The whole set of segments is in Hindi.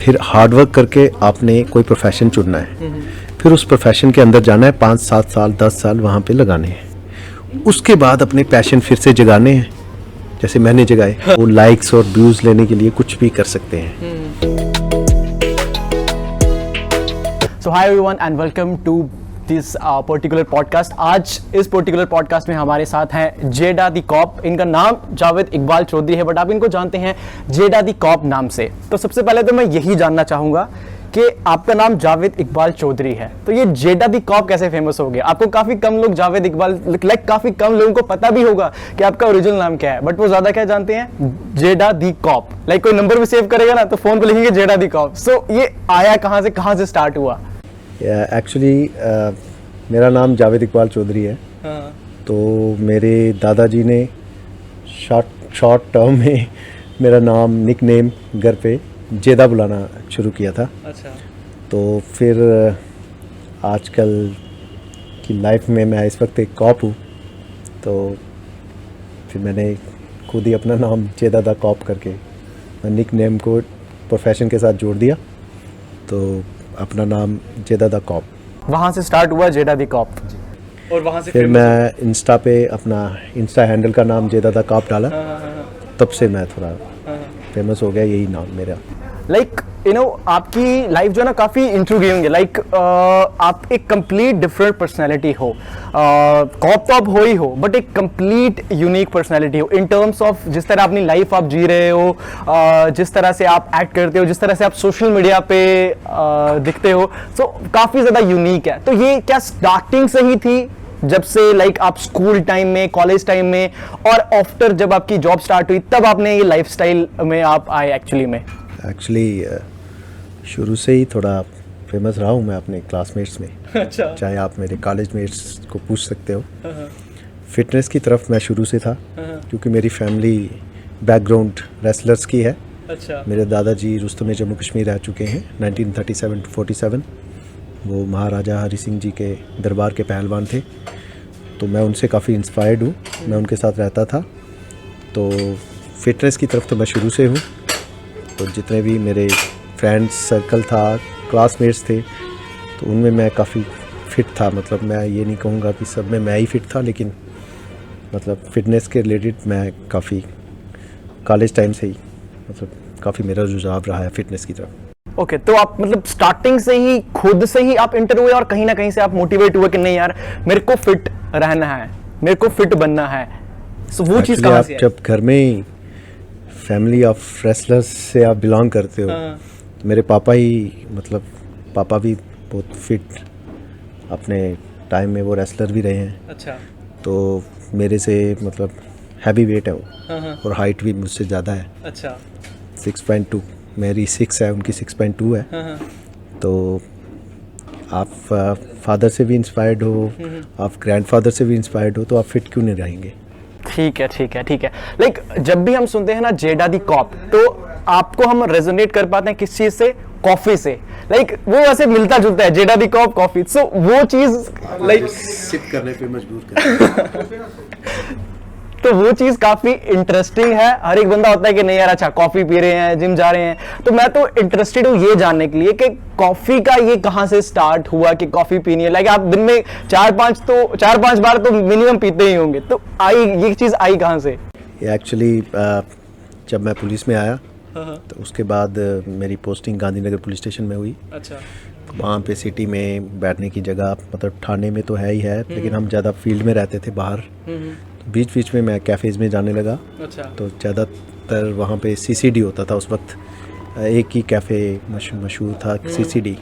फिर हार्ड वर्क करके आपने कोई प्रोफेशन चुनना है, फिर उस प्रोफेशन के अंदर जाना है, 5-7 साल 10 साल वहाँ पे लगाने हैं। उसके बाद अपने पैशन फिर से जगाने हैं, जैसे मैंने जगाए। वो लाइक्स और व्यूज़ लेने के लिए कुछ भी कर सकते हैं। So hi everyone and welcome to this particular podcast. आज इस पर्टिकुलर पॉडकास्ट में हमारे साथ हैं जेडा दी कॉप। इनका नाम जावेद इकबाल चौधरी है, बट आप इनको जानते हैं जेडा दी कॉप नाम से। तो सबसे पहले तो मैं यही जानना चाहूँगा कि आपका नाम जावेद इकबाल चौधरी है, तो ये जेडा दी कॉप कैसे फेमस हो गया? आपको काफ़ी कम लोग जावेद इकबाल, काफ़ी कम लोगों को पता भी होगा कि आपका ओरिजिनल नाम क्या है, बट वो ज़्यादा क्या जानते हैं? जेडा दी कॉप। कोई नंबर भी सेव करेगा ना तो फ़ोन पे लिखेंगे जेडा दी कॉप। सो ये आया कहाँ से स्टार्ट हुआ? एक्चुअली मेरा नाम जावेद इकबाल चौधरी है। तो मेरे दादाजी ने शॉर्ट टर्म में मेरा नाम निक नेम घर पे जेदा बुलाना शुरू किया था। अच्छा। तो फिर आजकल की लाइफ में मैं इस वक्त एक कॉप हूँ, तो फिर मैंने खुद ही अपना नाम जेदा दा कॉप करके निक नेम को प्रोफेशन के साथ जोड़ दिया, तो अपना नाम जेदा दा कॉप। वहाँ से स्टार्ट हुआ जेडा दी कॉप, और वहाँ से फिर मैं इंस्टा पे अपना इंस्टा हैंडल का नाम जेदा दा कॉप डाला। तब से मैं थोड़ा फेमस हो गया, यही नाम मेरा। आपकी लाइफ जो है ना काफ़ी इंट्रूगिंग है। आप एक कंप्लीट डिफरेंट पर्सनैलिटी हो। कॉप तो आप हो ही हो, बट एक कंप्लीट यूनिक पर्सनैलिटी हो इन टर्म्स ऑफ जिस तरह अपनी लाइफ आप जी रहे हो, जिस तरह से आप एक्ट करते हो, जिस तरह से आप सोशल मीडिया पे दिखते हो। सो काफ़ी ज़्यादा यूनिक है। तो ये क्या स्टार्टिंग से ही थी, जब से आप स्कूल टाइम में, कॉलेज टाइम में, और आफ्टर जब आपकी जॉब स्टार्ट हुई तब आपने ये लाइफस्टाइल में आप आए एक्चुअली शुरू से ही थोड़ा फेमस रहा हूँ मैं अपने क्लासमेट्स में। अच्छा। चाहे आप मेरे कॉलेज मेट्स को पूछ सकते हो। फिटनेस की तरफ मैं शुरू से था, क्योंकि मेरी फैमिली बैकग्राउंड रेसलर्स की है। अच्छा। मेरे दादाजी रुस्तम जम्मू कश्मीर रह चुके हैं 1937-47। वो महाराजा हरि सिंह जी के दरबार के पहलवान थे, तो मैं उनसे काफ़ी इंस्पायर्ड हूँ। मैं उनके साथ रहता था, तो फिटनेस की तरफ तो मैं शुरू से हूँ। तो जितने भी मेरे फ्रेंड्स सर्कल था, क्लासमेट्स थे, तो उनमें मैं काफ़ी फिट था। मतलब मैं ये नहीं कहूँगा कि सब में मैं ही फिट था, लेकिन मतलब फिटनेस के रिलेटेड मैं काफ़ी कॉलेज टाइम से ही काफ़ी मेरा रुझाव रहा है फिटनेस की तरफ। ओके, तो आप स्टार्टिंग से ही खुद से ही आप इंटर हुए, और कहीं ना कहीं से आप मोटिवेट हुए कि नहीं यार मेरे को फिट रहना है, मेरे को फिट बनना है। सो वो चीज़ कहाँ से आई? जब घर में फैमिली ऑफ रेसलर्स से आप बिलोंग करते हो, तो मेरे पापा ही पापा भी बहुत फिट अपने टाइम में, वो रेसलर भी रहे हैं। अच्छा। तो मेरे से हैवी वेट है वो, और हाइट भी मुझसे ज़्यादा है। अच्छा। 6.2 मेरी 6 है, उनकी 6.2 है। तो आप फादर से भी इंस्पायर्ड हो, आप ग्रैंडफादर से भी इंस्पायर्ड हो, तो आप फिट क्यों नहीं रहेंगे? ठीक है। जब भी हम सुनते हैं ना जेडा दी कॉप, तो आपको हम रेजोनेट कर पाते हैं किस चीज से? कॉफी से। वो ऐसे मिलता जुलता है, जेडा दी कॉप कॉफी। सो वो चीज सिप करने पे मजबूर कर तो वो चीज काफी इंटरेस्टिंग है। हर एक बंदा होता है कि नहीं यार अच्छा कॉफी पी रहे हैं, जिम जा रहे हैं। तो मैं तो इंटरेस्टेड हूँ ये जानने के लिए कि कॉफी का ये कहाँ से स्टार्ट हुआ कि कॉफी पीनी है। आप दिन में 4-5 बार तो मिनिमम पीते ही होंगे। तो ये चीज आई कहाँ से? एक्चुअली जब मैं पुलिस में आया, तो उसके बाद मेरी पोस्टिंग गांधीनगर पुलिस स्टेशन में हुई। अच्छा। वहाँ पे सिटी में बैठने की जगह थाने में तो है ही है, लेकिन हम ज़्यादा फील्ड में रहते थे बाहर। तो बीच में मैं कैफ़ेज़ में जाने लगा। अच्छा। तो ज़्यादातर वहाँ पे सीसीडी होता था उस वक्त। एक ही कैफ़े मशहूर था, सीसीडी।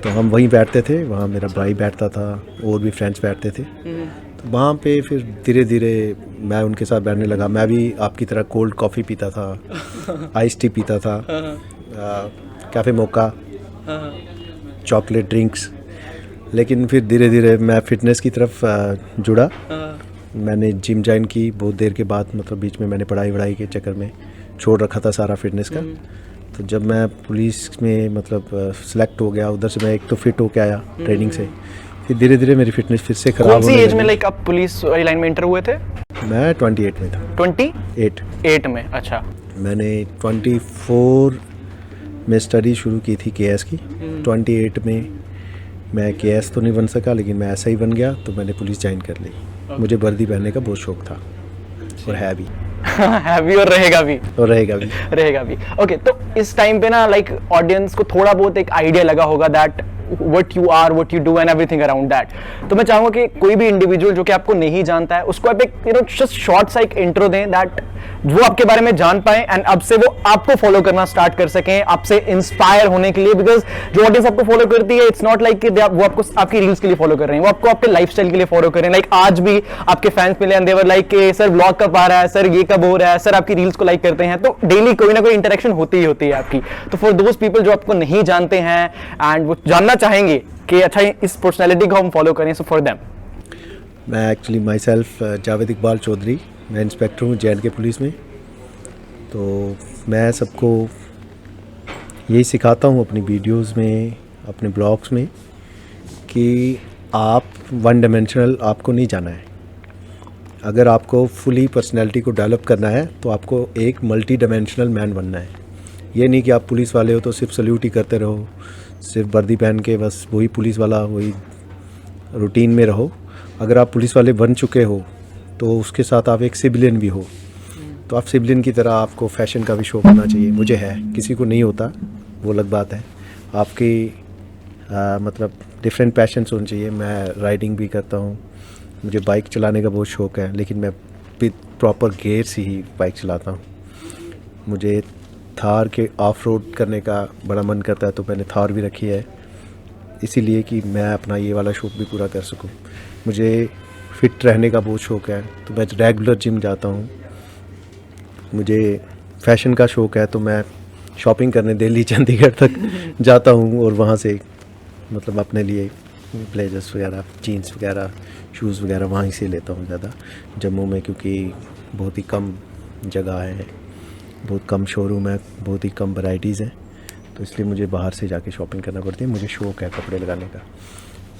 तो हम वहीं बैठते थे, वहाँ मेरा भाई बैठता था, और भी फ्रेंड्स बैठते थे। तो वहाँ पे फिर धीरे धीरे मैं उनके साथ बैठने लगा। मैं भी आपकी तरह कोल्ड कॉफ़ी पीता था, आइस टी पीता था, कैफ़े मोका, चॉकलेट ड्रिंक्स। लेकिन फिर धीरे धीरे मैं फ़िटनेस की तरफ जुड़ा। मैंने जिम ज्वाइन की बहुत देर के बाद। बीच में मैंने पढ़ाई के चक्कर में छोड़ रखा था सारा फिटनेस का। तो जब मैं पुलिस में सेलेक्ट हो गया, उधर से मैं एक तो फिट होके आया ट्रेनिंग से, फिर धीरे धीरे मेरी फिटनेस फिर से खराब होने लगी। एज में आप पुलिस वाली लाइन में एंटर हुए थे? मैं 28 में था। 28 में? अच्छा। मैंने 24 मैं स्टडी शुरू की थी केएस की 28 में। मैं केएस तो नहीं बन सका, लेकिन मैं ऐसा ही बन गया, तो मैंने पुलिस ज्वाइन कर ली। मुझे वर्दी पहनने का बहुत शौक था, और है भी। है भी और रहेगा भी। और रहेगा भी। रहेगा भी। ओके, तो इस टाइम पे ना लाइक ऑडियंस को थोड़ा बहुत एक आइडिया लगा होगा that what you are, what you do and everything around that। तो मैं चाहूंगा कि कोई भी इंडिविजुअल जो कि आपको नहीं जानता है उसको आप एक जस्ट शॉर्ट सा एक इंट्रो दें दैट वो आपके बारे में जान पाए एंड अब से वो आपको फॉलो करना स्टार्ट कर सकें, आपसे इंस्पायर होने के लिए। बिकॉज जो ऑडियंस आपको फॉलो करती है, इट्स नॉट लाइक कि वो आपको आपकी रील्स के लिए फॉलो कर रहे हैं, वो आपको आपके लाइफस्टाइल के लिए फॉलो कर रहे हैं। लाइक आज भी आपके फैंस मिले एंड दे वर लाइक कि सर व्लॉग कब आ रहा है, सर ये कब हो रहा है, सर आपकी रील्स को लाइक करते हैं। तो डेली कोई ना कोई इंटरेक्शन होती ही होती है आपकी। तो फॉर दोज पीपल जो आपको नहीं जानते हैं एंड वो जानना चाहेंगे कि अच्छा इस पर्सनैलिटी को हम फॉलो करें, सो फॉर देम। मैं actually myself Javed Iqbal Chaudhary, मैं इंस्पेक्टर हूँ JNK पुलिस में। तो मैं सबको यही सिखाता हूँ अपनी वीडियोस में, अपने ब्लॉग्स में, कि आप वन डायमेंशनल आपको नहीं जाना है। अगर आपको फुली पर्सनैलिटी को डेवलप करना है तो आपको एक मल्टी डायमेंशनल मैन बनना है। ये नहीं कि आप पुलिस वाले हो तो सिर्फ सल्यूट ही करते रहो, सिर्फ वर्दी पहन के बस वही पुलिस वाला, वही रूटीन में रहो। अगर आप पुलिस वाले बन चुके हो तो उसके साथ आप एक सिविलियन भी हो, तो आप सिविलियन की तरह आपको फैशन का भी शौक होना चाहिए। मुझे है, किसी को नहीं होता, वो अलग बात है। आपकी मतलब डिफरेंट पैशंस होने चाहिए। मैं राइडिंग भी करता हूँ, मुझे बाइक चलाने का बहुत शौक है, लेकिन मैं प्रॉपर गियर से ही बाइक चलाता हूँ। मुझे थार के ऑफ रोड करने का बड़ा मन करता है, तो मैंने थार भी रखी है, इसीलिए कि मैं अपना ये वाला शौक भी पूरा कर सकूं। मुझे फिट रहने का बहुत शौक है, तो मैं रेगुलर जिम जाता हूँ। मुझे फैशन का शौक है, तो मैं शॉपिंग करने दिल्ली चंडीगढ़ तक जाता हूँ, और वहाँ से मतलब अपने लिए ब्लेजर्स वगैरह, जीन्स वगैरह, शूज़ वगैरह वहीं से लेता हूँ ज़्यादा, जम्मू में, क्योंकि बहुत ही कम जगह है, बहुत कम शोरूम है, बहुत ही कम वैराइटीज़ हैं, तो इसलिए मुझे बाहर से जाके शॉपिंग करना पड़ती है। मुझे शौक़ है कपड़े लगाने का।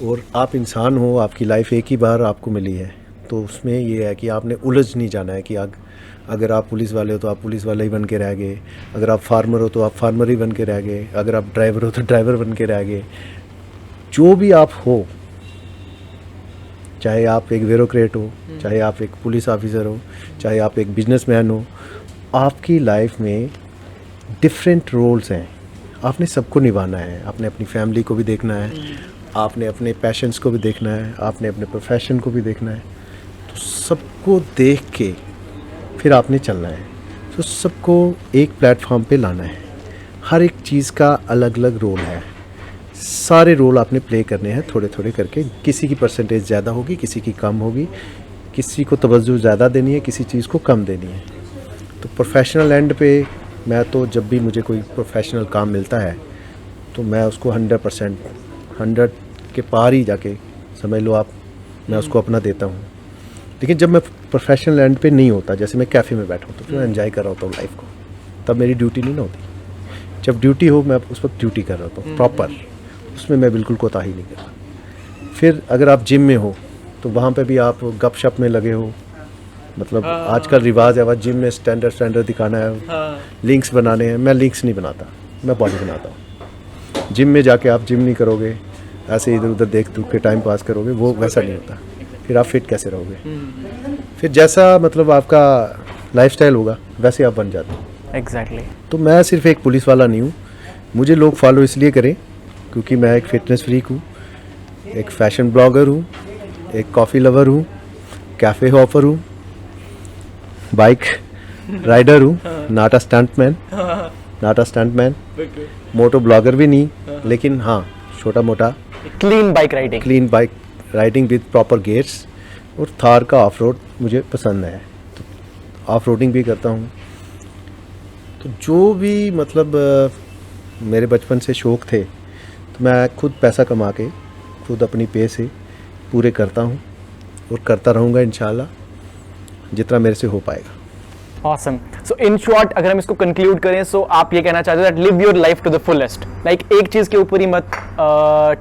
और आप इंसान हो, आपकी लाइफ एक ही बार आपको मिली है, तो उसमें ये है कि आपने उलझ नहीं जाना है कि अगर आप पुलिस वाले हो तो आप पुलिस वाले ही बन के रह गए, अगर आप फार्मर हो तो आप फार्मर ही बन के रह गए, अगर आप ड्राइवर हो तो ड्राइवर बन के रह गए। जो भी आप हो, चाहे आप एक ब्यूरोक्रेट हो, चाहे आप एक पुलिस ऑफिसर हो, चाहे आप एक बिजनेसमैन हो, आपकी लाइफ में डिफरेंट रोल्स हैं, आपने सबको निभाना है। आपने अपनी फैमिली को भी देखना है, आपने अपने पैशंस को भी देखना है, आपने अपने प्रोफेशन को भी देखना है। तो सबको देख के फिर आपने चलना है, तो सबको एक प्लेटफॉर्म पे लाना है। हर एक चीज़ का अलग अलग रोल है, सारे रोल आपने प्ले करने हैं थोड़े थोड़े करके। किसी की परसेंटेज ज़्यादा होगी, किसी की कम होगी, किसी को तवज्जो ज़्यादा देनी है, किसी चीज़ को कम देनी है। तो प्रोफेशनल एंड पे मैं तो जब भी मुझे कोई प्रोफेशनल काम मिलता है तो मैं उसको 100% 100 के पार ही जाके समझ लो आप, मैं उसको अपना देता हूँ। लेकिन जब मैं प्रोफेशनल एंड पे नहीं होता, जैसे मैं कैफ़े में बैठा हूँ तो फिर मैं एंजॉय कर रहा होता हूँ लाइफ को, तब मेरी ड्यूटी नहीं ना होती। जब ड्यूटी हो मैं उस वक्त ड्यूटी कर रहा होता हूँ प्रॉपर, उसमें मैं बिल्कुल कोताही नहीं करता। फिर अगर आप जिम में हो तो वहाँ पे भी आप गपशप में लगे हो, मतलब आजकल रिवाज है वह जिम में स्टैंडर्ड दिखाना है, लिंक्स बनाने हैं। मैं लिंक्स नहीं बनाता, मैं बॉडी बनाता हूँ। जिम में जाके आप जिम नहीं करोगे, ऐसे इधर उधर देख दुख के टाइम पास करोगे, वो वैसा नहीं होता। फिर आप फिट कैसे रहोगे? फिर जैसा मतलब आपका लाइफस्टाइल होगा वैसे आप बन जाते हो। एग्जैक्टली। तो मैं सिर्फ एक पुलिस वाला नहीं हूँ, मुझे लोग फॉलो इसलिए करें क्योंकि मैं एक फिटनेस फ्रीक हूँ, एक फैशन ब्लॉगर हूँ, एक कॉफ़ी लवर हूँ, कैफ़े हॉपर हूँ, बाइक राइडर हूँ, not a stuntman, moto blogger भी नहीं, लेकिन हाँ छोटा मोटा clean bike riding with proper gears. और थार का ऑफ रोड मुझे पसंद है, तो ऑफ रोडिंग भी करता हूँ। तो जो भी मतलब मेरे बचपन से शौक़ थे, तो मैं खुद पैसा कमा के खुद अपनी पे से पूरे करता हूँ और करता रहूँगा इंशाल्लाह, जितना मेरे से हो पाएगा। Awesome. So in short, अगर हम इसको कंक्लूड करें, सो आप ये कहना चाहते हो that live your life to the fullest. Like एक चीज़ के ऊपर ही मत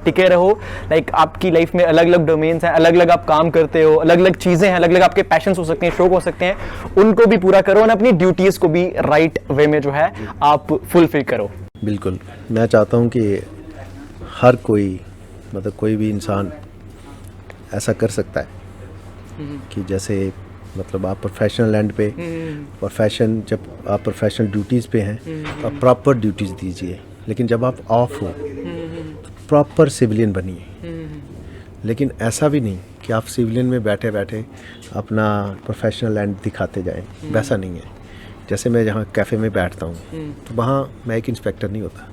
टिके रहो। लाइक आपकी लाइफ में अलग अलग डोमेन्स हैं, अलग अलग आप काम करते हो, अलग अलग चीज़ें हैं, अलग अलग आपके पैशंस हो सकते हैं, शौक हो सकते हैं, उनको भी पूरा करो और अपनी ड्यूटीज़ को भी राइट वे में जो है आप फुलफिल करो। बिल्कुल, मैं चाहता हूँ कि हर कोई मतलब कोई भी इंसान ऐसा कर सकता है कि जैसे मतलब आप प्रोफेशनल एंड पे प्रोफेशन, जब आप प्रोफेशनल ड्यूटीज़ पे हैं तो आप प्रॉपर ड्यूटीज़ दीजिए, लेकिन जब आप ऑफ हो तो प्रॉपर सिविलियन बनिए। लेकिन ऐसा भी नहीं कि आप सिविलियन में बैठे बैठे अपना प्रोफेशनल एंड दिखाते जाएं, वैसा नहीं है। जैसे मैं जहाँ कैफ़े में बैठता हूँ तो वहाँ मैं एक इंस्पेक्टर नहीं होता,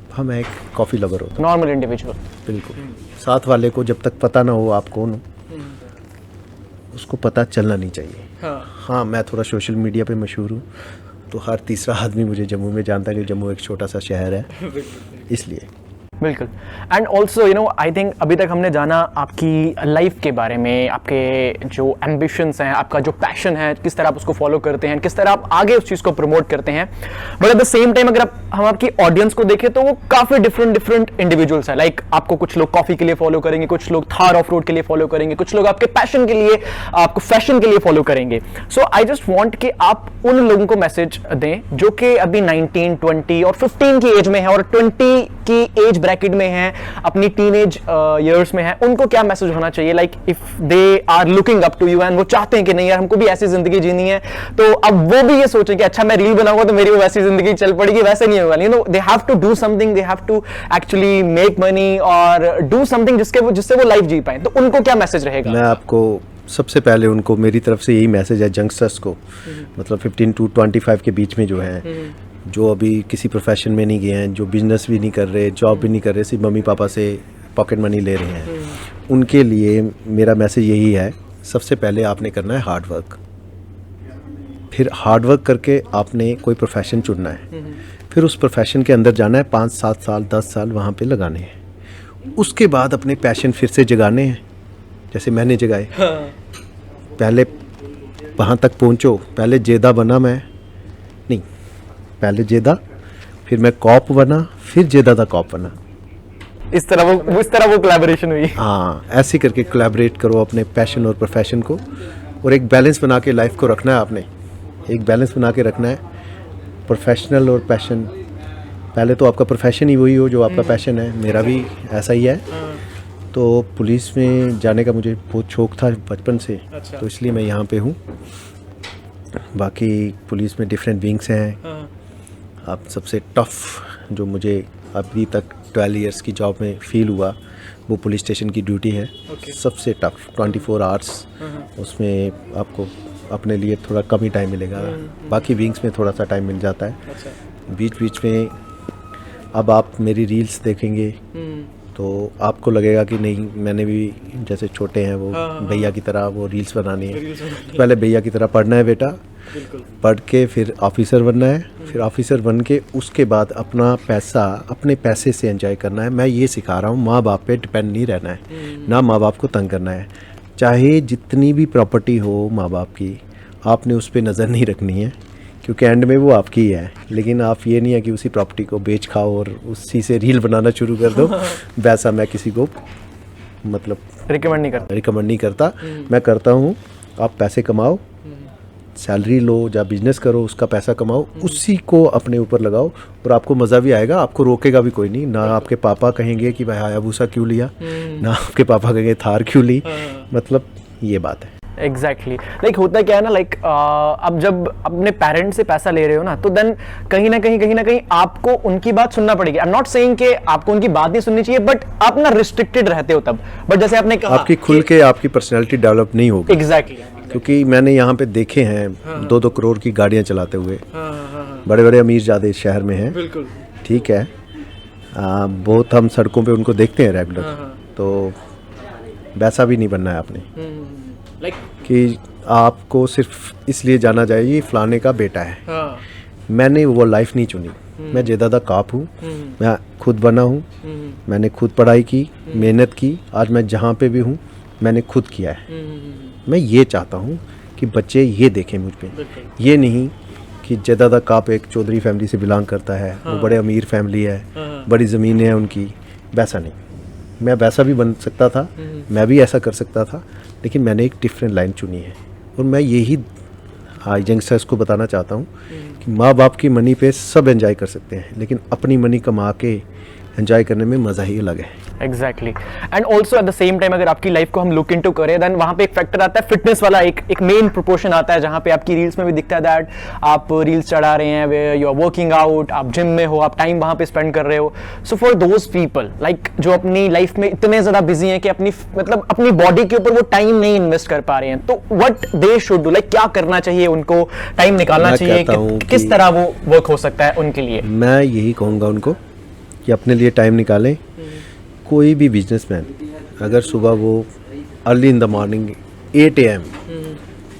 वहाँ मैं एक कॉफ़ी लवर होता हूँ, नॉर्मल इंडिविजुअल। बिल्कुल। साथ वाले को जब तक पता ना हो आप कौन हो, उसको पता चलना नहीं चाहिए। हाँ, मैं थोड़ा सोशल मीडिया पे मशहूर हूँ तो हर तीसरा आदमी मुझे जम्मू में जानता है कि जम्मू एक छोटा सा शहर है, इसलिए। बिल्कुल। And also you know I think अभी तक हमने जाना आपकी लाइफ के बारे में, आपके जो एम्बिशंस हैं, आपका जो पैशन है, किस तरह आप उसको फॉलो करते हैं, किस तरह आप आगे उस चीज़ को प्रमोट करते हैं। But at the same time अगर हम आपकी ऑडियंस को देखें तो वो काफ़ी डिफरेंट इंडिविजुअल्स हैं। लाइक आपको कुछ लोग कॉफ़ी के लिए फॉलो करेंगे, कुछ लोग थार ऑफ रोड के लिए फॉलो करेंगे, कुछ लोग आपके पैशन के लिए, आपको फैशन के लिए फॉलो करेंगे। सो आई जस्ट वॉन्ट कि आप उन लोगों को मैसेज दें जो कि अभी 19, 20 और 15 की एज में है और 20 की एज ब्रैकेट में है, अपनी टीनेज इयर्स में है। उनको क्या मैसेज होना चाहिए? Like if they are looking up to you and वो चाहते हैं कि नहीं यार हमको भी ऐसी जिंदगी जीनी है, तो अब वो भी ये सोचें कि अच्छा मैं रील बनाऊंगा तो मेरी वो वैसी जिंदगी चल पड़ेगी, वैसे नहीं होगा। You know they have to do something, they have to actually make money और डू समथिंग जिससे वो लाइफ जी पाए। तो उनको क्या मैसेज रहेगा? मैं आपको सबसे पहले उनको मेरी तरफ से यही मैसेज है यंगस्टर्स को, मतलब 15 to 25 के बीच में जो हैं, जो अभी किसी प्रोफेशन में नहीं गए हैं, जो बिजनेस भी नहीं कर रहे, जॉब भी नहीं कर रहे, सिर्फ मम्मी पापा से पॉकेट मनी ले रहे हैं, उनके लिए मेरा मैसेज यही है, सबसे पहले आपने करना है हार्ड वर्क। फिर हार्ड वर्क करके आपने कोई प्रोफेशन चुनना है, फिर उस प्रोफेशन के अंदर जाना है, 5, 7 साल 10 साल वहाँ पे लगाने हैं। उसके बाद अपने पैशन फिर से जगाने हैं, जैसे मैंने जगाए। पहले वहाँ तक पहुँचो, पहले जेदा बना मैं, नहीं पहले जेदा, फिर मैं कॉप बना, फिर जेदा दा कॉप बना। इस तरह वो कोलैबोरेशन हुई। हाँ, ऐसे करके कोलैबोरेट करो अपने पैशन और प्रोफेशन को, और एक बैलेंस बना के लाइफ को रखना है। आपने एक बैलेंस बना के रखना है, प्रोफेशनल और पैशन। पहले तो आपका प्रोफेशन ही वही हो जो आपका पैशन है, मेरा भी ऐसा ही है। तो पुलिस में जाने का मुझे बहुत शौक था बचपन से, अच्छा। तो इसलिए मैं यहाँ पे हूँ। बाकी पुलिस में डिफरेंट विंग्स हैं। अब सबसे टफ़ जो मुझे अभी तक 12 इयर्स की जॉब में फ़ील हुआ वो पुलिस स्टेशन की ड्यूटी है। सबसे टफ़ 24 आवर्स, उसमें आपको अपने लिए थोड़ा कम ही टाइम मिलेगा, बाकी विंग्स में थोड़ा सा टाइम मिल जाता है। बीच बीच में अब आप मेरी रील्स देखेंगे तो आपको लगेगा कि नहीं, मैंने भी जैसे छोटे हैं वो भैया की तरह वो रील्स बनानी है। तो पहले भैया की तरह पढ़ना है बेटा, पढ़ के फिर ऑफिसर बनना है, फिर ऑफिसर बन के उसके बाद अपना पैसा अपने पैसे से एंजॉय करना है। मैं ये सिखा रहा हूँ, माँ बाप पे डिपेंड नहीं रहना है, ना माँ बाप को तंग करना है। चाहे जितनी भी प्रॉपर्टी हो माँ बाप की, आपने उस पर नज़र नहीं रखनी है, क्योंकि एंड में वो आपकी ही है। लेकिन आप ये नहीं है कि उसी प्रॉपर्टी को बेच खाओ और उसी से रील बनाना शुरू कर दो। वैसा मैं किसी को मतलब रिकमेंड नहीं करता। मैं करता हूँ आप पैसे कमाओ, सैलरी लो या बिजनेस करो, उसका पैसा कमाओ, उसी को अपने ऊपर लगाओ और आपको मज़ा भी आएगा, आपको रोकेगा भी कोई नहीं। ना आपके पापा कहेंगे कि भाई हायाबुसा क्यों लिया, ना आपके पापा कहेंगे थार क्यों ली, मतलब ये बात है। एग्जैक्टली लाइक होता क्या है ना, लाइक अब जब अपने पेरेंट्स से पैसा ले रहे हो ना, तो देन कहीं ना कहीं आपको उनकी बात सुनना पड़ेगी। आई एम नॉट सेइंग कि आपको उनकी बात नहीं सुननी चाहिए, बट आप ना रिस्ट्रिक्टेड रहते हो तब। बट जैसे आपने कहा आपकी खुल के आपकी पर्सनैलिटी डेवलप नहीं होगी। एग्जैक्टली क्योंकि मैंने यहाँ पे देखे हैं 2-2 करोड़ की गाड़ियाँ चलाते हुए, बड़े बड़े अमीर ज़्यादा इस शहर में हैं, बिल्कुल ठीक है। बहुत हम सड़कों पे उनको देखते हैं रेगुलर, तो वैसा भी नहीं बनना है आपने। कि आपको सिर्फ इसलिए जाना चाहिए फलाने का बेटा है। मैंने वो लाइफ नहीं चुनी, मैं जेदादा काप हूँ, मैं खुद बना हूँ, मैंने खुद पढ़ाई की, मेहनत की, आज मैं जहाँ पे भी हूँ मैंने खुद किया है। मैं ये चाहता हूँ कि बच्चे ये देखें मुझ पे, ये नहीं कि जेदादा काप एक चौधरी फैमिली से बिलोंग करता है, वो बड़े अमीर फैमिली है, बड़ी ज़मीनें हैं उनकी, वैसा नहीं। मैं वैसा भी बन सकता था, मैं भी ऐसा कर सकता था, लेकिन मैंने एक डिफरेंट लाइन चुनी है। और मैं यही यंगस्टर्स को बताना चाहता हूँ माँ बाप की मनी पे सब एंजॉय कर सकते हैं, लेकिन अपनी मनी कमा के एंजॉय करने में मज़ा ही अलग है। Exactly. And also at the same time अगर आपकी लाइफ को हम लुक इनटू करें, देन वहाँ पे एक फैक्टर आता है फिटनेस वाला, एक मेन प्रोपोर्शन आता है, जहाँ पे आपकी रील्स में भी दिखता है दैट आप रील्स चढ़ा रहे हैं, यू आर वर्किंग आउट, आप जिम में हो, आप टाइम वहाँ पे स्पेंड कर रहे हो। So for those people like जो अपनी लाइफ में इतने ज़्यादा बिजी हैं कि अपनी बॉडी के ऊपर वो टाइम नहीं इन्वेस्ट कर पा रहे हैं, तो what they should do, like क्या करना चाहिए उनको, टाइम निकालना चाहिए, किस तरह वो वर्क हो सकता है उनके लिए? मैं यही कहूँगा उनको कि अपने लिए टाइम निकालें। कोई भी बिजनेसमैन अगर सुबह वो early in the morning 8 AM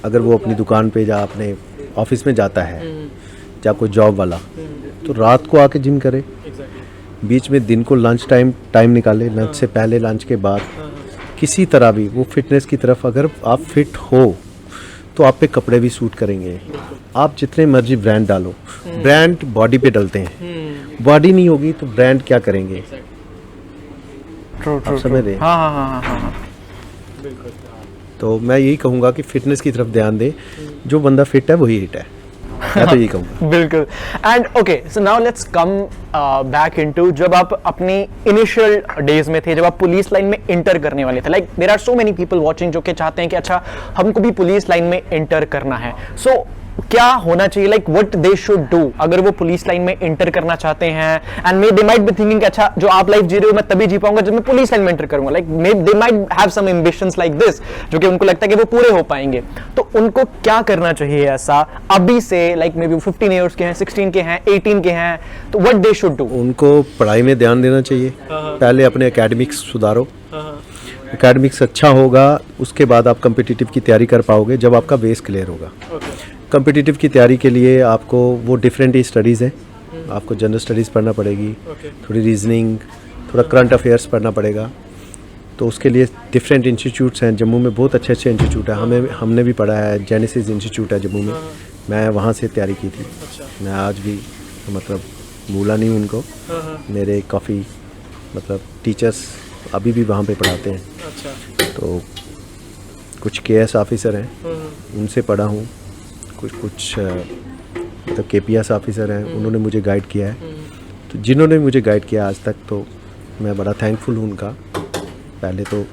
अगर वो अपनी दुकान पे या अपने ऑफिस में जाता है या कोई जॉब वाला, तो रात को आके जिम करे। बीच में दिन को लंच टाइम निकाले, लंच से पहले, लंच के बाद, किसी तरह भी वो फिटनेस की तरफ अगर आप फिट हो तो आप पे कपड़े भी सूट करेंगे। आप जितने मर्जी ब्रांड डालो, ब्रांड बॉडी पे डलते हैं, बॉडी नहीं होगी तो ब्रांड क्या करेंगे? ट्रू समझ रहे हैं? हाँ। तो मैं यही कहूँगा कि फिटनेस की तरफ ध्यान दें। जो बंदा फिट है वही हिट है, मैं तो यही कहूँगा। बिल्कुल। And okay, so now let's come back into जब आप अपनी इनिशियल डेज में थे, जब आप पुलिस लाइन में इंटर करने वाले थे। Like there are so many people watching जो कि चाहते हैं कि अच्छा हमको भी पुलिस लाइन में इंटर करना है। सो क्या होना चाहिए, like what they should do अगर वो पुलिस लाइन में इंटर करना चाहते हैं? And they might be thinking अच्छा जो आप लाइफ जी रहे हो मैं तभी जी पाऊंगा जब मैं पुलिस लाइन में इंटर करूंगा। Like they might have some ambitions like this जो कि उनको लगता है कि वो पूरे हो पाएंगे। तो उनको क्या करना चाहिए ऐसा अभी से, लाइक मे बी 15 ईयर्स के हैं, 16 के हैं, 18 के हैं, तो व्हाट दे शुड डू? उनको पढ़ाई में ध्यान देना चाहिए। पहले अपने एकेडमिक्स सुधारो। एकेडमिक्स अच्छा होगा, उसके बाद आप कम्पिटिटिव की तैयारी कर पाओगे जब आपका बेस क्लियर होगा। कम्पिटिटिव की तैयारी के लिए आपको वो डिफरेंट ही स्टडीज़ हैं। आपको जनरल स्टडीज़ पढ़ना पड़ेगी, थोड़ी रीजनिंग, थोड़ा करंट अफेयर्स पढ़ना पड़ेगा। तो उसके लिए डिफरेंट इंस्टीट्यूट्स हैं। जम्मू में बहुत अच्छे अच्छे इंस्टीट्यूट हैं। हमने भी पढ़ा है, जेनेसिस इंस्टीट्यूट है जम्मू में, मैं वहाँ से तैयारी की थी। मैं आज भी मतलब भूला नहीं उनको। मेरे काफ़ी मतलब टीचर्स अभी भी वहाँ पे पढ़ाते हैं। तो कुछ KS ऑफिसर हैं, उनसे पढ़ा हूँ। कुछ मतलब KPS ऑफिसर हैं, उन्होंने मुझे गाइड किया है। तो जिन्होंने मुझे गाइड किया आज तक, तो मैं बड़ा थैंकफुल हूँ उनका। पहले तो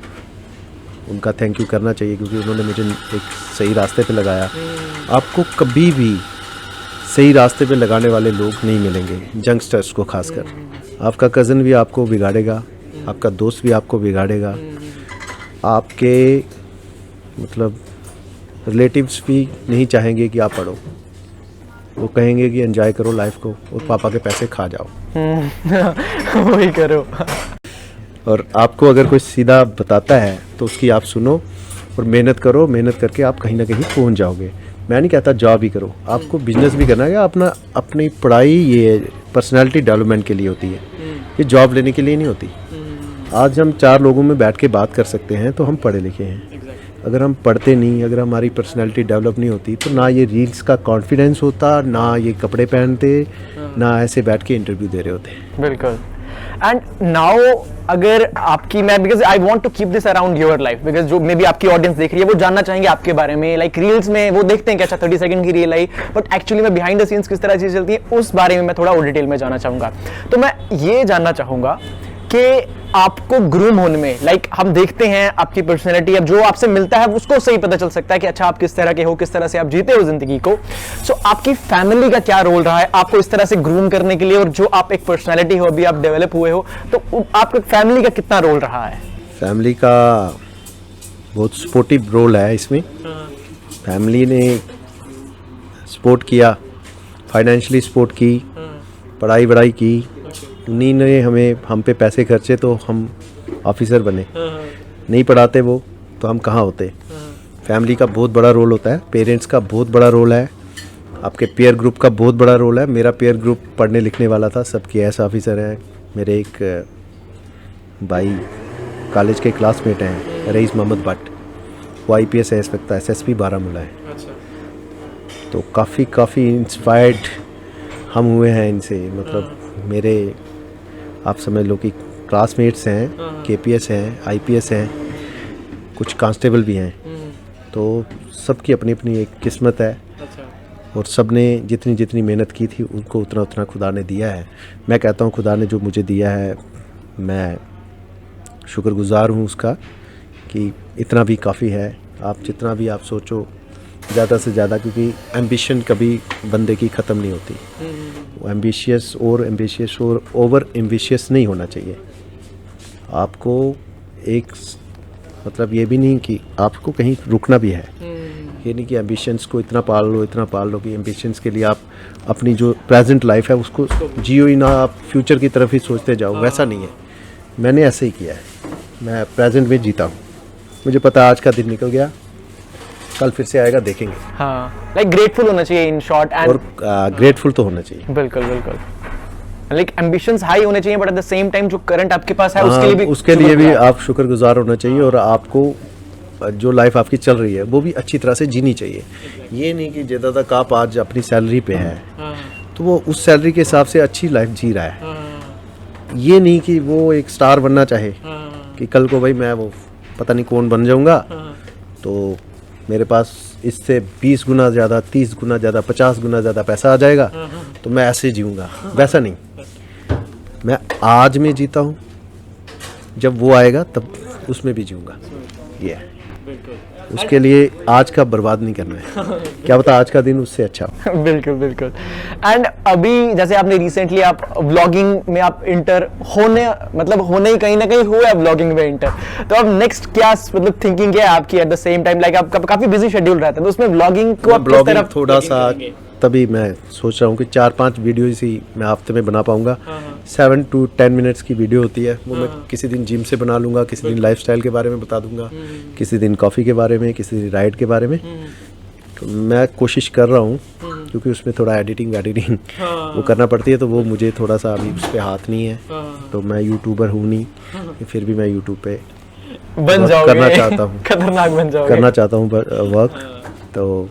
उनका थैंक यू करना चाहिए क्योंकि उन्होंने मुझे एक सही रास्ते पे लगाया। आपको कभी भी सही रास्ते पे लगाने वाले लोग नहीं मिलेंगे, यंगस्टर्स को खासकर। आपका कज़न भी आपको बिगाड़ेगा, आपका दोस्त भी आपको बिगाड़ेगा, आपके मतलब रिलेटिव्स भी नहीं चाहेंगे कि आप पढ़ो। वो कहेंगे कि एंजॉय करो लाइफ को और पापा के पैसे खा जाओ। वही करो। और आपको अगर कोई सीधा बताता है तो उसकी आप सुनो और मेहनत करो। मेहनत करके आप कहीं ना कहीं पहुंच जाओगे। मैं नहीं कहता जॉब ही करो, आपको बिजनेस भी करना है। अपनी पढ़ाई ये पर्सनालिटी डेवलपमेंट के लिए होती है, ये जॉब लेने के लिए नहीं होती। आज हम 4 लोगों में बैठ के बात कर सकते हैं तो हम पढ़े लिखे हैं। अगर हम पढ़ते नहीं, अगर हमारी पर्सनालिटी डेवलप नहीं होती, तो ना ये रील्स का कॉन्फिडेंस होता, ना ये कपड़े पहनते, ना ऐसे बैठ के इंटरव्यू दे रहे होते। बिल्कुल। एंड नाउ अगर आपकी, मैं because I want to keep this around your life, because जो मे बी आपकी ऑडियंस देख रही है वो जानना चाहेंगे आपके बारे में। लाइक रील्स में वो देखते हैं कि अच्छा 30 सेकंड की रील आई, बट एक्चुअली में बिहाइंड द सीन्स किस तरह चीज़ चलती है उस बारे में मैं थोड़ा और डिटेल में जानना चाहूँगा। तो मैं ये जानना चाहूँगा कि आपको ग्रूम होने में, लाइक हम देखते हैं आपकी पर्सनैलिटी, अब जो आपसे मिलता है उसको सही पता चल सकता है कि अच्छा आप किस तरह के हो, किस तरह से आप जीते हो जिंदगी को। सो आपकी फैमिली का क्या रोल रहा है आपको इस तरह से ग्रूम करने के लिए, और जो आप एक पर्सनैलिटी हो, अभी आप डेवलप हुए हो, तो आपके फैमिली का कितना रोल रहा है? फैमिली का बहुत सपोर्टिव रोल है इसमें। फैमिली ने सपोर्ट किया, फाइनेंशियली सपोर्ट की, पढ़ाई की। उन्हीं ने हम पे पैसे खर्चे तो हम ऑफिसर बने। नहीं पढ़ाते वो तो हम कहाँ होते। फैमिली का बहुत बड़ा रोल होता है, पेरेंट्स का बहुत बड़ा रोल है, आपके पेयर ग्रुप का बहुत बड़ा रोल है। मेरा पेयर ग्रुप पढ़ने लिखने वाला था, सब KS ऑफिसर हैं। मेरे एक भाई कॉलेज के क्लासमेट हैं, रईस मोहम्मद भट्ट, वो IPS है इस वक्त, SSP बारामूला है। तो काफ़ी इंस्पायर्ड हम हुए हैं इनसे। मतलब मेरे आप समझ लो कि क्लासमेट्स हैं, KPS हैं, IPS हैं, कुछ कांस्टेबल भी हैं। तो सबकी अपनी अपनी एक किस्मत है। और सब ने जितनी जितनी मेहनत की थी उनको उतना उतना खुदा ने दिया है। मैं कहता हूँ खुदा ने जो मुझे दिया है मैं शुक्रगुज़ार हूँ उसका कि इतना भी काफ़ी है। आप जितना भी आप सोचो ज़्यादा से ज़्यादा, क्योंकि एम्बिशन कभी बंदे की ख़त्म नहीं होती। वो एम्बिशियस और ओवर एम्बिशियस नहीं होना चाहिए। आपको एक मतलब ये भी नहीं कि आपको कहीं रुकना भी है। ये नहीं कि एम्बिशंस को इतना पाल लो कि एम्बिशंस के लिए आप अपनी जो प्रेजेंट लाइफ है उसको जियो ही ना, आप फ्यूचर की तरफ ही सोचते जाओ। वैसा नहीं है। मैंने ऐसे ही किया है। मैं प्रेजेंट में जीता हूँ। मुझे पता है आज का दिन निकल गया, कल फिर से आएगा, देखेंगे। हाँ, लाइक ग्रेटफुल होना चाहिए इन शॉर्ट। और ग्रेटफुल तो होना चाहिए। बिल्कुल बिल्कुल। लाइक एम्बिशंस हाई होने चाहिए, but at the same time जो करंट आपके पास है उसके लिए भी आप शुक्रगुजार होना चाहिए। और आपको जो लाइफ आपकी चल रही है वो भी अच्छी तरह से जीनी चाहिए। ये नहीं कि जितना तक आप आज अपनी सैलरी पे है तो वो उस सैलरी के हिसाब से अच्छी लाइफ जी रहा है। ये नहीं कि वो एक स्टार बनना चाहे कि कल को भाई मैं वो पता नहीं कौन बन जाऊंगा तो मेरे पास इससे 20 गुना ज़्यादा, 30 गुना ज़्यादा, 50 गुना ज़्यादा पैसा आ जाएगा तो मैं ऐसे जीऊँगा। वैसा नहीं, मैं आज में जीता हूँ, जब वो आएगा तब उसमें भी जीऊँगा। ये है। उसके लिए आज का बर्बाद नहीं करना है। क्या पता आज का दिन उससे अच्छा हो। बिल्कुल बिल्कुल। एंड अभी जैसे आपने रिसेंटली आप व्लॉगिंग में आप इंटर होने ही कहीं ना कहीं हुआ है व्लॉगिंग में इंटर, तो अब नेक्स्ट क्या मतलब थिंकिंग क्या है आपकी at the same time? Like आपका काफी बिजी शेड्यूल रहता है तो उसमें व्लॉगिंग को आप किस तरह थोड़ा सा, तभी मैं सोच रहा हूँ कि 4-5 वीडियो ही मैं हफ्ते में बना पाऊंगा। 7 to 10 मिनट्स की वीडियो होती है, वो मैं किसी दिन जिम से बना लूँगा, किसी दिन लाइफस्टाइल के बारे में बता दूंगा, किसी दिन कॉफ़ी के बारे में, किसी दिन राइड के बारे में। तो मैं कोशिश कर रहा हूँ क्योंकि उसमें थोड़ा एडिटिंग वो करना पड़ती है, तो वो मुझे थोड़ा सा अभी उस पर हाथ नहीं है। तो मैं यूट्यूबर हूँ नहीं, फिर भी मैं यूट्यूब पे बन जाओगे, करना चाहता हूँ, खतरनाक बन जाओगे, करना चाहता हूँ वर्क। तो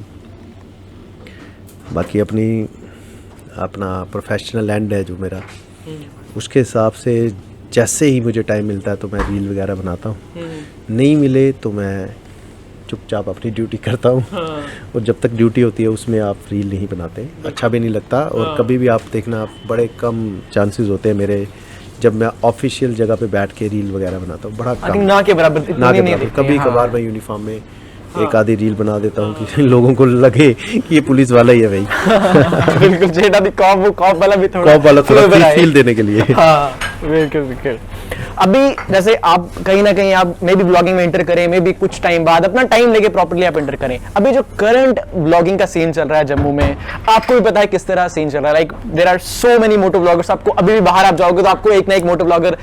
बाकी अपना प्रोफेशनल एंड है जो मेरा, उसके हिसाब से जैसे ही मुझे टाइम मिलता है तो मैं रील वगैरह बनाता हूँ। नहीं मिले तो मैं चुपचाप अपनी ड्यूटी करता हूँ। और जब तक ड्यूटी होती है उसमें आप रील नहीं बनाते, अच्छा भी नहीं लगता। और कभी भी आप देखना, बड़े कम चांसेस होते हैं मेरे जब मैं ऑफिशियल जगह पे बैठ के रील वगैरह बनाता हूँ, बड़ा कम, ना के बराबर। कभी कभार मैं यूनिफॉर्म में एक आधी रील बना देता हूँ कि लोगों को लगे कि ये पुलिस वाला ही है भाई। बिल्कुल, जेडा दी कॉप वाला थोड़ा फील देने के लिए। हाँ, बिल्कुल। अभी जैसे आप कहीं ना कहीं आप मे बी ब्लॉगिंग में एंटर करें, मे बी कुछ टाइम बाद अपना टाइम लेके प्रॉपर्ली आप एंटर करें। अभी जो करंट ब्लॉगिंग का सीन चल रहा है जम्मू में, आपको भी पता है किस तरह सीन चल रहा है। Like there are so many moto bloggers. आपको अभी भी बाहर आप जाओगे तो आपको एक ना एक मोटो ब्लॉगर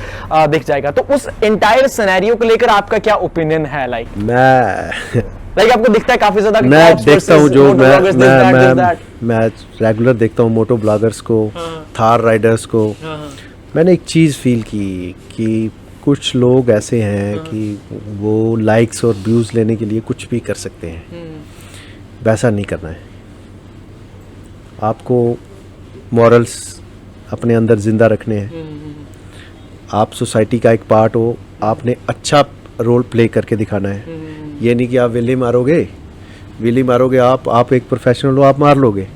दिख जाएगा। तो उस एंटायर सिनेरियो को लेकर आपका क्या ओपिनियन है? लाइक आपको दिखता है काफी ज्यादा, मैं देखता हूँ जो मैं रेगुलर देखता हूँ मोटो ब्लॉगर्स को, थार राइडर्स को। मैंने एक चीज़ फील की कि कुछ लोग ऐसे हैं कि वो लाइक्स और व्यूज़ लेने के लिए कुछ भी कर सकते हैं। वैसा नहीं करना है। आपको मॉरल्स अपने अंदर ज़िंदा रखने हैं। आप सोसाइटी का एक पार्ट हो, आपने अच्छा रोल प्ले करके दिखाना है। ये नहीं कि आप विली मारोगे, आप एक प्रोफेशनल हो, आप मार लोगे।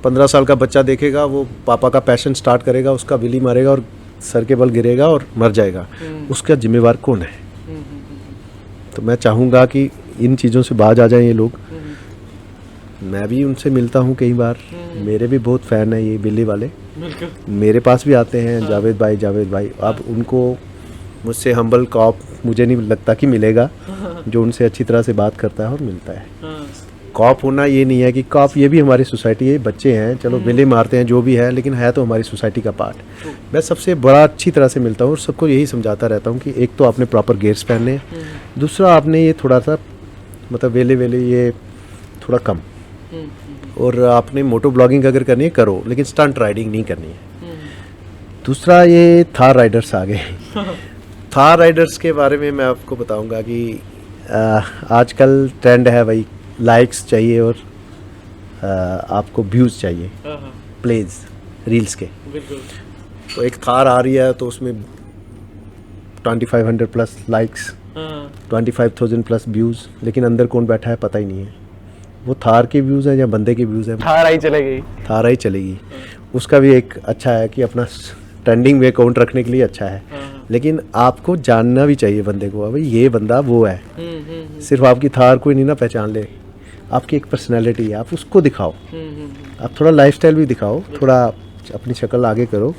15 साल का बच्चा देखेगा, वो पापा का पैशन स्टार्ट करेगा, उसका विली मारेगा और सर के बल गिरेगा और मर जाएगा। उसका जिम्मेवार कौन है? तो मैं चाहूँगा कि इन चीज़ों से बाज आ जाएं ये लोग। मैं भी उनसे मिलता हूँ कई बार, मेरे भी बहुत फ़ैन हैं ये बिल्ली वाले, मेरे पास भी आते हैं। जावेद भाई, आप उनको मुझसे हम्बल कॉप मुझे नहीं लगता कि मिलेगा जो उनसे अच्छी तरह से बात करता है और मिलता है। कॉप होना ये नहीं है कि कॉप, ये भी हमारी सोसाइटी है, बच्चे हैं, चलो बिल्ली मारते हैं जो भी है, लेकिन है तो हमारी सोसाइटी का पार्ट। मैं सबसे बड़ा अच्छी तरह से मिलता हूँ और सबको यही समझाता रहता हूँ कि एक तो आपने प्रॉपर गेयर्स पहनने, दूसरा आपने ये थोड़ा सा मतलब वेले ये थोड़ा कम, और आपने मोटो ब्लॉगिंग अगर करनी है करो, लेकिन स्टंट राइडिंग नहीं करनी है। दूसरा ये थार राइडर्स आ गए। थार राइडर्स के बारे में मैं आपको बताऊंगा कि आजकल ट्रेंड है भाई, लाइक्स चाहिए और आपको व्यूज़ चाहिए, प्लेज रील्स के। तो एक थार आ रही है तो उसमें 2500 प्लस लाइक्स, 25,000 प्लस व्यूज़, लेकिन अंदर कौन बैठा है पता ही नहीं है। वो थार के व्यूज़ हैं या बंदे के व्यूज़ हैं, थार आई चलेगी। थार ही चलेगी। उसका भी एक अच्छा है कि अपना ट्रेंडिंग में अकाउंट रखने के लिए अच्छा है, लेकिन आपको जानना भी चाहिए बंदे को, भाई ये बंदा वो है। सिर्फ आपकी थार कोई नहीं ना पहचान ले, आपकी एक पर्सनैलिटी है, आप उसको दिखाओ। आप थोड़ा लाइफस्टाइल भी दिखाओ, थोड़ा अपनी शक्ल आगे करो,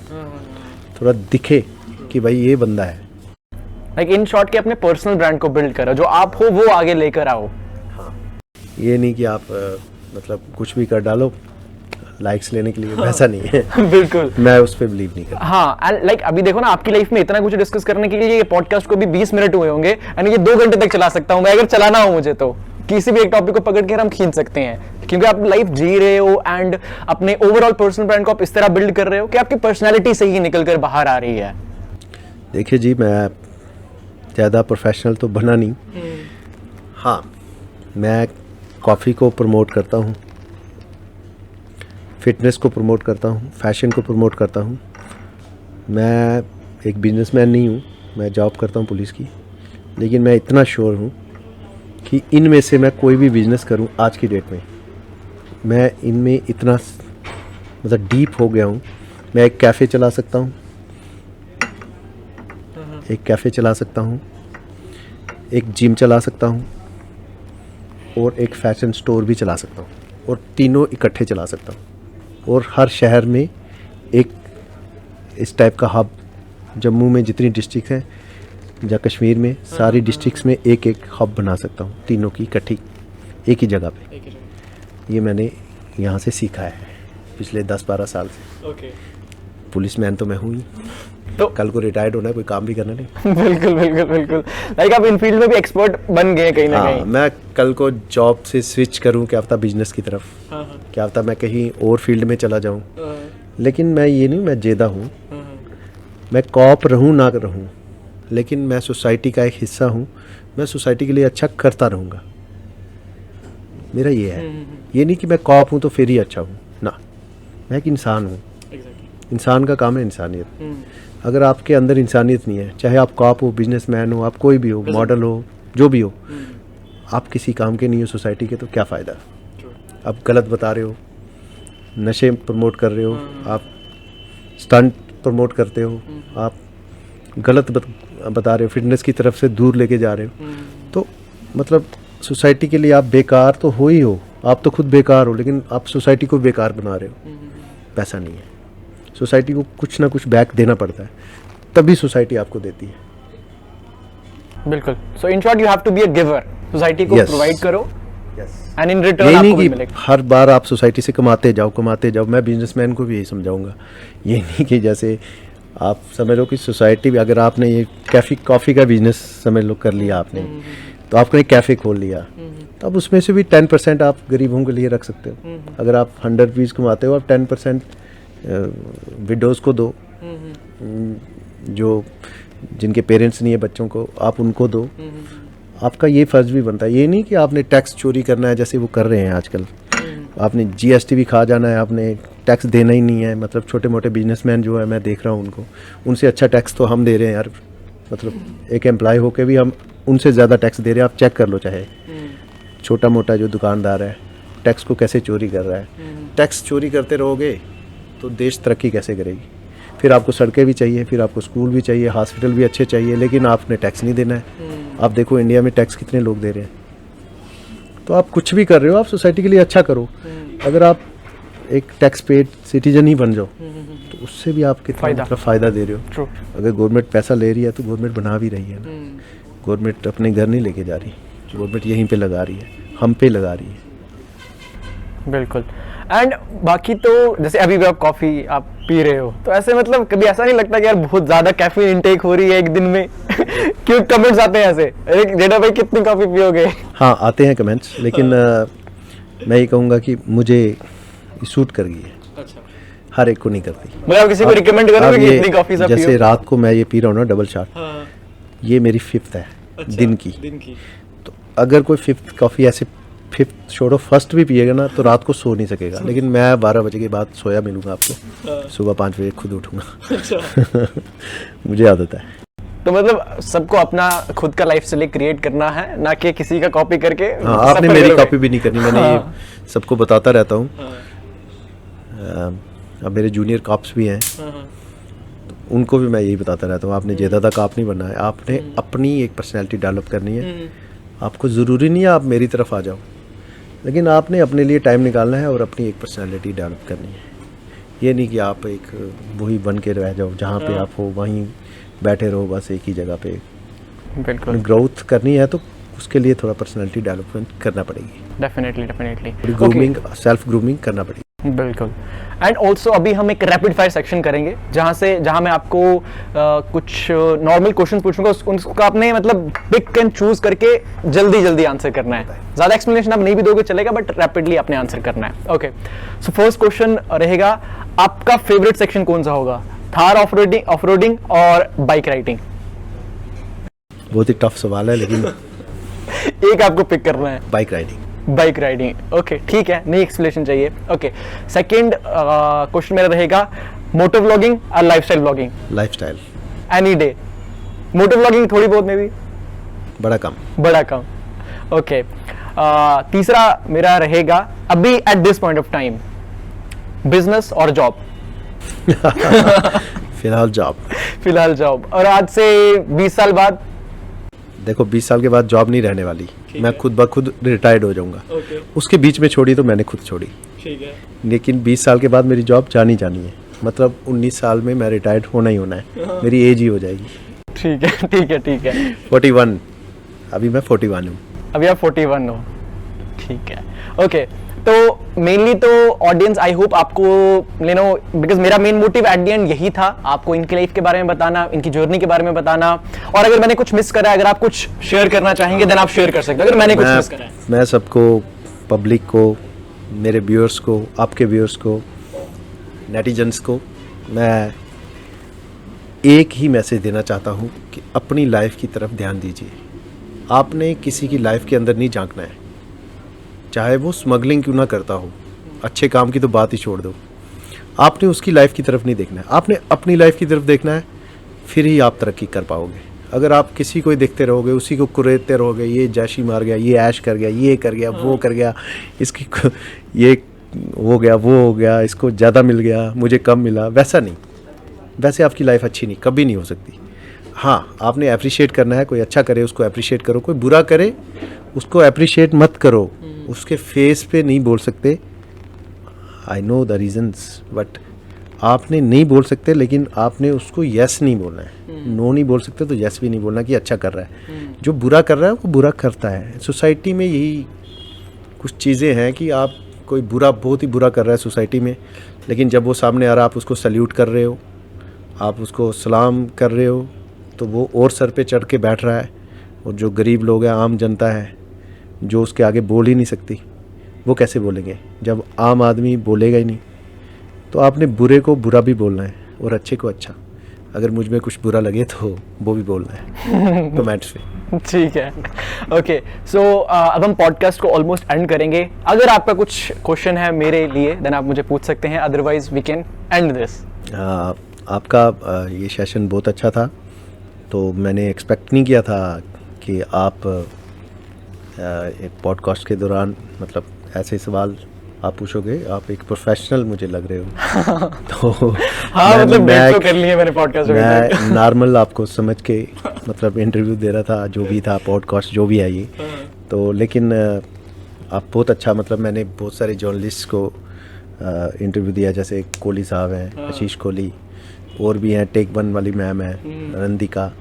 थोड़ा दिखे कि भाई ये बंदा है। लाइक इन शॉर्ट के अपने पर्सनल ब्रांड को बिल्ड करो, जो आप हो वो आगे लेकर आओ। ये नहीं कि आप मतलब कुछ भी कर डालो लाइक्स लेने के लिए, वैसा नहीं है। बिल्कुल, मैं उस पर बिलीव नहीं करता। हाँ, एंड लाइक अभी देखो ना, आपकी लाइफ में इतना कुछ डिस्कस करने के लिए ये पॉडकास्ट को भी 20 मिनट हुए होंगे, एंड ये 2 घंटे तक चला सकता हूँ मैं, अगर चलाना हो मुझे तो। किसी भी एक टॉपिक को पकड़ के हम खींच सकते हैं, क्योंकि आप लाइफ जी रहे हो एंड अपने ओवरऑल पर्सनल ब्रांड को आप इस तरह बिल्ड कर रहे हो कि आपकी पर्सनैलिटी से ही निकल कर बाहर आ रही है। देखिए जी, मैं ज़्यादा प्रोफेशनल तो बना नहीं। हाँ, मैं कॉफ़ी को प्रमोट करता हूँ, फिटनेस को प्रमोट करता हूँ, फैशन को प्रमोट करता हूँ। मैं एक बिजनेसमैन नहीं हूँ, मैं जॉब करता हूँ पुलिस की, लेकिन मैं इतना श्योर हूँ कि इनमें से मैं कोई भी बिजनेस करूँ आज की डेट में, मैं इनमें इतना मतलब डीप हो गया हूँ। मैं एक कैफ़े चला सकता हूँ, एक कैफ़े चला सकता हूँ, एक जिम चला सकता हूँ और एक फैशन स्टोर भी चला सकता हूँ, और तीनों इकट्ठे चला सकता हूँ। और हर शहर में एक इस टाइप का हब, जम्मू में जितनी डिस्ट्रिक्ट हैं या कश्मीर में सारी डिस्ट्रिक्ट्स में एक एक हब बना सकता हूँ, तीनों की इकट्ठी एक ही जगह पे। ये मैंने यहाँ से सीखा है पिछले 10-12 साल से। पुलिसमैन तो मैं हूँ ही, तो कल को रिटायर्ड होना है, कोई काम भी करना नहीं। बिल्कुल बिल्कुल बिल्कुल, लाइक आप इन फील्ड में भी एक्सपर्ट बन गए कहीं ना कहीं। मैं कल को जॉब से स्विच करूं, क्या पता बिजनेस की तरफ, क्या पता मैं कहीं और फील्ड में चला जाऊं, लेकिन मैं ये नहीं, मैं जेदा हूं। मैं कॉप रहूं ना रहूं, लेकिन मैं सोसाइटी का एक हिस्सा हूं। मैं सोसाइटी के लिए अच्छा करता रहूँगा, मेरा ये है। ये नहीं कि मैं कॉप हूँ तो फिर ही अच्छा हूँ ना, मैं एक इंसान हूँ। इंसान का काम है इंसानियत। अगर आपके अंदर इंसानियत नहीं है, चाहे आप कॉप हो, बिजनेसमैन हो, आप कोई भी हो, मॉडल हो, जो भी हो, आप किसी काम के नहीं हो सोसाइटी के, तो क्या फ़ायदा। आप गलत बता रहे हो, नशे प्रमोट कर रहे हो, आप स्टंट प्रमोट करते हो, आप गलत बता रहे हो, फिटनेस की तरफ से दूर लेके जा रहे हो, तो मतलब सोसाइटी के लिए आप बेकार तो हो ही हो। आप तो खुद बेकार हो, लेकिन आप सोसाइटी को बेकार बना रहे हो। पैसा नहीं है, सोसाइटी को कुछ ना कुछ बैक देना पड़ता है, तभी सोसाइटी आपको देती है। बिल्कुल, so in short you have to be a giver, society को प्रोवाइड करो एंड इन रिटर्न आपको भी मिलेगा। हर बार आप सोसाइटी से कमाते जाओ। मैं बिजनेसमैन को भी यही समझाऊंगा, ये नहीं कि जैसे आप समझ लो कि सोसाइटी भी, अगर आपने ये कॉफ़ी का बिजनेस समझ लो कर लिया आपने, तो आपने एक कैफ़े खोल लिया, तो अब उसमें से भी 10% आप गरीबों के लिए रख सकते हो। अगर आप 100 रुपीज़ कमाते हो, आप 10% विडोज़ को दो, जो जिनके पेरेंट्स नहीं है बच्चों को, आप उनको दो। आपका ये फ़र्ज़ भी बनता है। ये नहीं कि आपने टैक्स चोरी करना है जैसे वो कर रहे हैं आजकल, आपने GST भी खा जाना है, आपने टैक्स देना ही नहीं है। मतलब छोटे मोटे बिजनेसमैन जो है, मैं देख रहा हूँ उनको, उनसे अच्छा टैक्स तो हम दे रहे हैं यार। मतलब एक एम्प्लॉय होके भी हम उनसे ज़्यादा टैक्स दे रहे हैं। आप चेक कर लो, चाहे छोटा मोटा जो दुकानदार है, टैक्स को कैसे चोरी कर रहा है। टैक्स चोरी करते रहोगे तो देश तरक्की कैसे करेगी। फिर आपको सड़कें भी चाहिए, फिर आपको स्कूल भी चाहिए, हॉस्पिटल भी अच्छे चाहिए, लेकिन आपने टैक्स नहीं देना है। आप देखो इंडिया में टैक्स कितने लोग दे रहे हैं। तो आप कुछ भी कर रहे हो, आप सोसाइटी के लिए अच्छा करो। अगर आप एक टैक्स पेड सिटीजन ही बन जाओ, तो उससे भी आप कितना मतलब फ़ायदा दे रहे हो। अगर गवर्नमेंट पैसा ले रही है तो गवर्नमेंट बना भी रही है ना। गवर्नमेंट अपने घर नहीं लेके जा रही, गवर्नमेंट यहीं पे लगा रही है, हम पे लगा रही है। बिल्कुल। एंड बाकी तो जैसे अभी भी आप कॉफ़ी आप पी रहे हो, तो ऐसे मतलब कभी ऐसा नहीं लगता कि यार बहुत ज़्यादा कैफीन इंटेक हो रही है एक दिन में? क्यों कमेंट्स आते हैं ऐसे, अरे जेडा भाई कितनी कॉफ़ी पियोगे? हाँ, आते हैं कमेंट्स, लेकिन मैं ये कहूँगा कि मुझे सूट कर गई है। अच्छा। हर एक को नहीं करती। मतलब आप किसी को रिकमेंड करोगे कि इतनी कॉफ़ी सब पियो? जैसे रात को मैं ये पी रहा हूँ ना, डबल शॉट, ये मेरी 5th है दिन की। तो अगर कोई 5th कॉफ़ी ऐसे 5th छोड़ो 1st भी पिएगा ना, तो रात को सो नहीं सकेगा। लेकिन मैं 12 बजे के बाद सोया मिलूंगा आपको, सुबह 5 बजे खुद उठूंगा। मुझे आदत है। तो मतलब सबको अपना खुद का लाइफ स्टाइल क्रिएट करना है, ना कि किसी का कॉपी करके। हाँ, आपने सफर मेरी करोगे। कॉपी भी नहीं करनी, मैंने ये सबको बताता रहता हूँ। अब मेरे जूनियर कॉप्स भी हैं, तो उनको भी मैं यही बताता रहता हूँ, आपने ज़्यादा कॉप नहीं बनना है, आपने अपनी एक पर्सनैलिटी डेवलप करनी है। आपको ज़रूरी नहीं है आप मेरी तरफ आ जाओ, लेकिन आपने अपने लिए टाइम निकालना है और अपनी एक पर्सनैलिटी डेवलप करनी है। ये नहीं कि आप एक वही बन के रह जाओ, जहाँ पे आप हो वहीं बैठे रहो बस एक ही जगह पे। बिल्कुल, ग्रोथ करनी है तो उसके लिए थोड़ा पर्सनैलिटी डेवलपमेंट करना पड़ेगी, डेफिनेटली। ग्रूमिंग, सेल्फ ग्रूमिंग करना पड़ेगी। बिल्कुल। एंड ऑल्सो अभी हम एक रैपिड फायर सेक्शन करेंगे, जहाँ मैं आपको कुछ नॉर्मल क्वेश्चन पूछूंगा, उसका आपने मतलब पिक एंड चूज करके जल्दी आंसर करना है। ज़्यादा एक्सप्लेनेशन आप नहीं भी दोगे चलेगा, बट रैपिडली आपने आंसर करना है। ओके, सो फर्स्ट क्वेश्चन रहेगा, आपका फेवरेट सेक्शन कौन सा होगा? थार ऑफ-रोडिंग और बाइक राइडिंग? बहुत ही टफ सवाल है, लेकिन एक आपको पिक करना है। Bike riding. Bike riding, okay ठीक है, नहीं एक्सप्लेनेशन चाहिए। ओके, सेकंड क्वेश्चन मेरा रहेगा, मोटो व्लॉगिंग और lifestyle vlogging? Lifestyle. Any day. Moto vlogging थोड़ी बहुत में भी, बड़ा कम। ओके, तीसरा मेरा रहेगा, अभी at this point of time business और जॉब? फिलहाल जॉब। और आज से 20 साल बाद? देखो 20 साल के बाद जॉब नहीं रहने वाली, मैं खुद ब खुद रिटायर्ड हो जाऊंगा। उसके बीच में छोड़ी तो मैंने खुद छोड़ी, ठीक है। लेकिन 20 साल के बाद मेरी जॉब जानी है, मतलब 19 साल में मैं रिटायर्ड होना ही होना है, मेरी एज ही हो जाएगी। ठीक है 41, अभी मैं 41 हूँ। अभी आप 41 हो, ठीक है। ओके, तो मेनली तो ऑडियंस, आई होप आपको बिकॉज मेरा main motive at the end यही था, आपको इनकी लाइफ के बारे में बताना, इनकी जर्नी के बारे में बताना। और अगर मैंने कुछ मिस करा है, अगर आप कुछ शेयर करना चाहेंगे देन आप शेयर कर सकते हो, अगर मैंने कुछ मिस करा है। मैं सबको, पब्लिक को, मेरे व्यूअर्स को, आपके व्यूअर्स को, नेटिजन्स को, मैं एक ही मैसेज देना चाहता हूँ कि अपनी लाइफ की तरफ ध्यान दीजिए। आपने किसी की लाइफ के अंदर नहीं झांकना है, चाहे वो स्मगलिंग क्यों ना करता हो, अच्छे काम की तो बात ही छोड़ दो। आपने उसकी लाइफ की तरफ नहीं देखना है, आपने अपनी लाइफ की तरफ देखना है, फिर ही आप तरक्की कर पाओगे। अगर आप किसी को ही देखते रहोगे, उसी को कुरेदते रहोगे, ये जैशी मार गया, ये ऐश कर गया, ये कर गया, वो कर गया, इसकी ये हो गया, वो हो गया, इसको ज़्यादा मिल गया, मुझे कम मिला, वैसा नहीं, वैसे आपकी लाइफ अच्छी नहीं, कभी नहीं हो सकती। हाँ, आपने अप्रिशिएट करना है, कोई अच्छा करे उसको अप्रिशिएट करो, कोई बुरा करे उसको अप्रिशिएट मत करो, उसके फेस पे नहीं बोल सकते। I know the reasons, but आपने नहीं बोल सकते, लेकिन आपने उसको यस नहीं बोलना है। नो नहीं बोल सकते तो यस भी नहीं बोलना कि अच्छा कर रहा है। जो बुरा कर रहा है वो बुरा करता है। सोसाइटी में यही कुछ चीज़ें हैं कि आप कोई बुरा, बहुत ही बुरा कर रहा है सोसाइटी में, लेकिन जब वो सामने आ रहा है आप उसको सल्यूट कर रहे हो, आप उसको सलाम कर रहे हो, तो वो और सर पे चढ़ के बैठ रहा है। और जो गरीब लोग हैं, आम जनता है, जो उसके आगे बोल ही नहीं सकती, वो कैसे बोलेंगे जब आम आदमी बोलेगा ही नहीं। तो आपने बुरे को बुरा भी बोलना है और अच्छे को अच्छा। अगर मुझ में कुछ बुरा लगे तो वो भी बोलना है कमेंट्स पे। ठीक है, ओके। सो अब हम पॉडकास्ट को ऑलमोस्ट एंड करेंगे। अगर आपका कुछ क्वेश्चन है मेरे लिए देन आप मुझे पूछ सकते हैं, otherwise we can end this. आपका ये सेशन बहुत अच्छा था, तो मैंने एक्सपेक्ट नहीं किया था कि आप एक पॉडकास्ट के दौरान मतलब ऐसे सवाल आप पूछोगे। आप एक प्रोफेशनल मुझे लग रहे हो। तो हाँ, मतलब मैं कर लिए मैंने पॉडकास्ट में। मैं नॉर्मल आपको समझ के मतलब इंटरव्यू दे रहा था, जो भी था पॉडकास्ट जो भी है ये। तो लेकिन आप बहुत अच्छा, मतलब मैंने बहुत सारे जर्नलिस्ट को इंटरव्यू दिया, जैसे कोहली साहब हैं, आशीष कोहली, और भी हैं, टेक वन वाली मैम है नंदिका,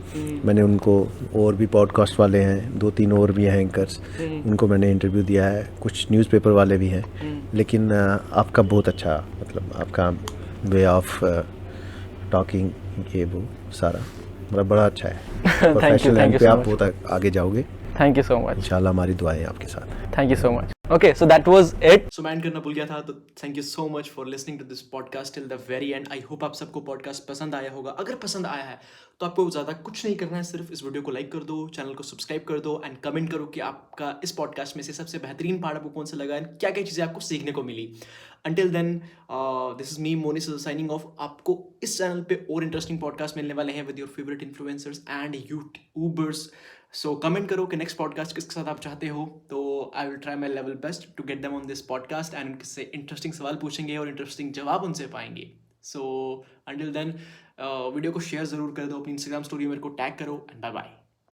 मैंने उनको, और भी पॉडकास्ट वाले हैं 2-3 और भी हैं एंकर्स, उनको मैंने इंटरव्यू दिया है, कुछ न्यूज़पेपर वाले भी हैं। लेकिन आपका बहुत अच्छा, मतलब आपका वे ऑफ टॉकिंग, ये वो सारा मतलब बड़ा अच्छा है। प्रोफेशनल लाइन पे आप बहुत आगे जाओगे। Thank you so much. इंशाल्लाह हमारी दुआएं आपके साथ। Thank you so much. Okay, so that was it. So मैं एंड करना भूल गया था, तो thank you so much for listening to this podcast till the very end. I hope आप सबको पॉडकास्ट पसंद आया होगा। अगर पसंद आया है तो आपको ज़्यादा कुछ नहीं करना है, सिर्फ इस वीडियो को लाइक कर दो, चैनल को सब्सक्राइब कर दो एंड कमेंट करो कि आपका इस पॉडकास्ट में से सबसे बेहतरीन पार्ट आपको कौन सा लगा एंड क्या क्या चीज़ें आपको सीखने को मिली। Until then, this is me, Monis, signing off. आपको इस चैनल पे और इंटरेस्टिंग पॉडकास्ट मिलने वाले हैं with your favourite influencers and YouTubers. So comment करो कि नेक्स्ट पॉडकास्ट किसके साथ आप चाहते हो, तो I will try my level best to get them on this podcast and उनसे इंटरेस्टिंग सवाल पूछेंगे और इंटरेस्टिंग जवाब उनसे पाएंगे. सो अंटिल देन वीडियो को शेयर ज़रूर कर दो, अपनी इंस्टाग्राम स्टोरी मेरे को टैग करो, एंड बाय बाय.